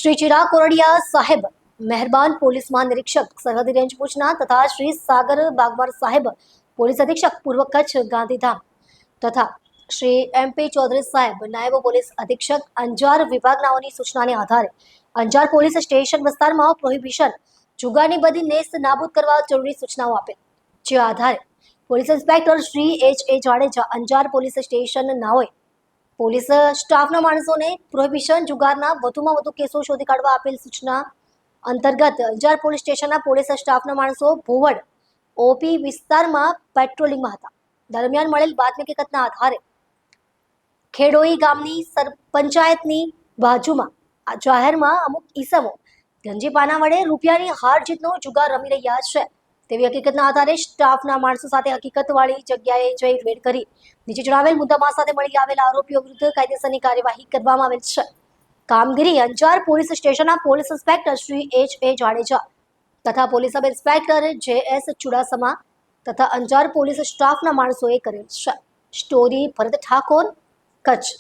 श्री चिराग कोरडिया साहेब मेहरबान पुलिस महानिरीक्षक सरहदी रेंज भुजना तथा श्री सागर बागवार साहेब पुलिस अधीक्षक पूर्व कच्छ गांधीधाम तथा श्री MP चौधरी साहेब नायब पोलीस अधीक्षक अंजार विभागनाओनी सूचनाने आधारे अंजार पोलीस स्टेशन विस्ताરમાં પ્રોહિબિશન જુગારની બધી નેસ્ત નાબૂદ કરવા જરૂરી સૂચનાઓ આપેલ જે આધારે police inspector Shri HA Jadeja Anjar police station નાઓએ પોલીસ સ્ટાફના માણસોને પ્રોહિબિશન જુગારના વધુમાં વધુ કેસો શોધી કાઢવા આપેલ સૂચના અંતર્ગત અંજાર પોલીસ સ્ટેશનના પોલીસ સ્ટાફના માણસો ભુવડ OP વિસ્તારમાં પેટ્રોલિંગમાં હતા. દરમિયાન મળેલ બાતમી હકીકતના આધારે ખેડોઈ ગામની પંચાયતની બાજુમાં જાહેરમાં અમુક ઈસમો ગંજીપાના વડે રૂપિયાની હાર જીતનો જુગાર રમી રહ્યા છે તેવી હકીકતના આધારે સ્ટાફના માણસો સાથે હકીકતવાળી જગ્યાએ જઈ રેડ કરી નીચે જણાવેલ મુદ્દામાલ સાથે મળી આવેલા આરોપીઓ વિરુદ્ધ કાયદેસરની કાર્યવાહી કરવામાં આવેલ છે. કામગીરી અંજાર પોલીસ સ્ટેશનના police inspector Shri HA Jadeja તથા police sub inspector JS Chudasama તથા અંજાર પોલીસ સ્ટાફના માણસોએ કરેલ છે. સ્ટોરી ભરત ઠાકોર, કચ્છ.